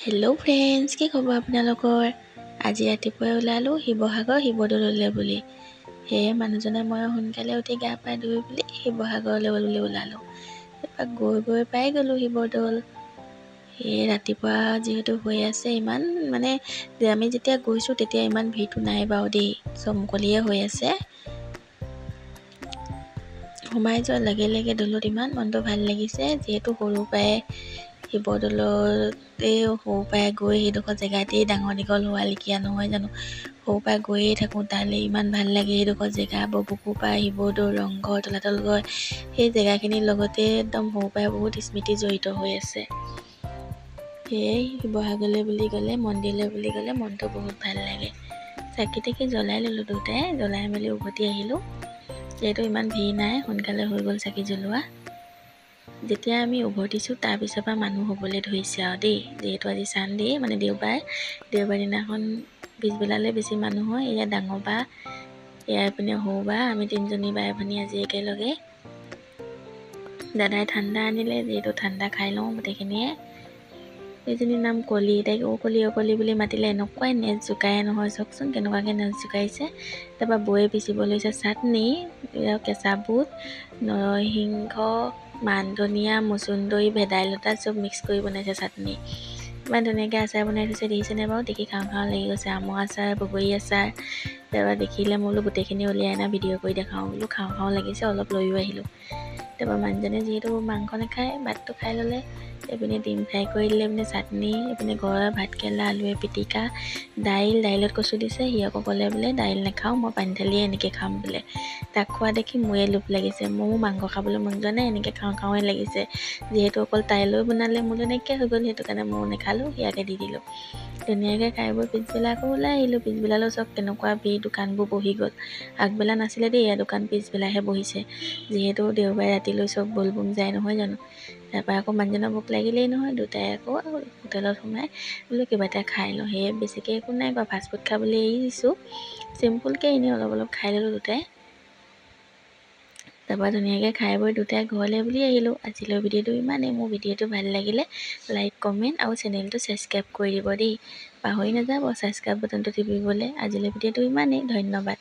Hello' friends, কি খবৰ আপোনালোকৰ? আজি ৰাতিপুৱাই ওলালোঁ শিৱসাগৰ শিৱদৌললৈ বুলি। সেয়ে মানুহজনে মই সোনকালে উঠি গা পা ধুই বুলি শিৱসাগৰলৈ বুলি ওলালোঁ। তাৰপৰা গৈ পাই গ'লোঁ শিৱদৌল। সেয়ে ৰাতিপুৱা যিহেতু হৈ আছে ইমান আমি যেতিয়া গৈছোঁ তেতিয়া ইমান ভিৰটো নাই বাৰু দেই, চব মুকলিয়ে হৈ আছে। সোমাই যোৱাৰ লগে লগে দৌলত ইমান মনটো ভাল লাগিছে, যিহেতু সৰুৰ পৰাই শিৱদৌলতে সৰু পৰাই গৈ সেইডোখৰ জেগাতেই ডাঙৰ দীঘল হোৱা লিখীয়া নহয় জানো। সৰু পৰাই গৈয়ে থাকোঁ তালৈ, ইমান ভাল লাগে সেইডোখৰ জেগা। বৰপুখুৰ শিৱদৌল, ৰংঘৰ, তলাতল ঘৰ, সেই জেগাখিনিৰ লগতে একদম সৰু পৰাই বহুত স্মৃতি জড়িত হৈ আছে। সেয়ে শিৱসাগৰলৈ বুলি গ'লে, মন্দিৰলৈ বুলি গ'লে মনটো বহুত ভাল লাগে। চাকি তাকি জ্বলাই ল'লোঁ দুটাই, জ্বলাই মেলি উভতি আহিলোঁ। যিহেতু ইমান ভিৰ নাই, সোনকালে হৈ গ'ল চাকি জ্বলোৱা। যেতিয়া আমি উভতিছোঁ তাৰপিছৰ পৰা মানুহ হ'বলৈ ধৰিছে আৰু দেই, যিহেতু আজি চানডে দেওবাৰ দিনাখন পিছবেলালৈ বেছি মানুহ হয়। এয়া ডাঙৰ বা, এয়া এইপিনে সৰু বা, আমি তিনিজনী বাই ভনী আজি একেলগে। দাদাই ঠাণ্ডা আনিলে, যিহেতু ঠাণ্ডা খাই লওঁ গোটেইখিনিয়ে। এইজনীৰ নাম কলি, তাইক অকলি বুলি মাতিলে এনেকুৱাই নেচ জোকায়ে নহয়, চাওকচোন কেনেকুৱাকৈ নেচ জোকাইছে। তাৰপৰা বৌয়ে পিচিব লৈছে চাটনি, কেঁচা বুট, নৰসিংহ, মান ধনিয়া, মচুন্দৰী, ভেদাইলতা চব মিক্স কৰি বনাইছে চাটনি। ইমান ধুনীয়াকৈ আচাৰ বনাই থৈছে, দেখিছেনে বাৰু? দেখি খাওঁ লাগি গৈছে। আমৰ আচাৰ, বগৰী আচাৰ। তাৰপৰা দেখিলে মই বোলো গোটেইখিনি উলিয়াই আনা, ভিডিঅ' কৰি দেখাওঁ বোলো। খাওঁ লাগিছে, অলপ লৈও আহিলোঁ। তাৰপৰা মানুহজনে যিহেতু মাংস নাখায়, ভাতটো খাই ল'লে। এইপিনে ডিম ফ্ৰাই কৰি দিলে, এইপিনে চাটনি, এইপিনে ঘৰৰ ভাতকেৰেলা আলুৱে পিটিকা, দাইলত কচু দিছে। সি আকৌ ক'লে বোলে দাইল নাখাওঁ, মই পানী ঢালিয়ে এনেকৈ খাম বোলে। তাক খোৱা দেখি মোৰে লোভ লাগিছে, মোৰো মাংস খাবলৈ মন যোৱা নাই, এনেকৈ খাওঁ লাগিছে। যিহেতু অকল তাইলৈ বনালে, মোলৈ নাইকিয়া হৈ গ'ল, সেইটো কাৰণে ময়ো নাখালোঁ, ইয়াকে দি দিলোঁ। ধুনীয়াকৈ খাই বৈ পিছবেলা আকৌ ওলাই আহিলোঁ। পিছবেলালৈ চব কেনেকুৱা ভিৰ, দোকানবোৰ বহি গ'ল। আগবেলা নাছিলে দেই, এয়া দোকান পিছবেলাহে বহিছে, যিহেতু দেওবাৰে ৰাতিলৈ চব বলবম যায় নহয় জানো। তাৰপৰা আকৌ মানুহজনৰ ভোক লাগিলেই নহয়, দুটাই আকৌ হোটেলত সোমাই বোলো কিবা এটা খাই লওঁ। সেয়ে বেছিকৈ একো নাই বাৰু, ফাষ্টফুড খাবলৈ এৰি দিছোঁ, চিম্পুলকৈ এনেই অলপ খাই ল'লোঁ দুটাই। তাৰপৰা ধুনীয়াকৈ খাই বৈ দুটাই ঘৰলৈ বুলি আহিলোঁ। আজিলৈ ভিডিঅ'টো ইমানেই। মোৰ ভিডিঅ'টো ভাল লাগিলে লাইক, কমেণ্ট আৰু চেনেলটো ছাবস্ক্ৰাইব কৰি দিব দেই। পাহৰি নাযাব ছাবস্ক্ৰাইব বাটনটো টিপিবলৈ। আজিলৈ ভিডিঅ'টো ইমানেই, ধন্যবাদ।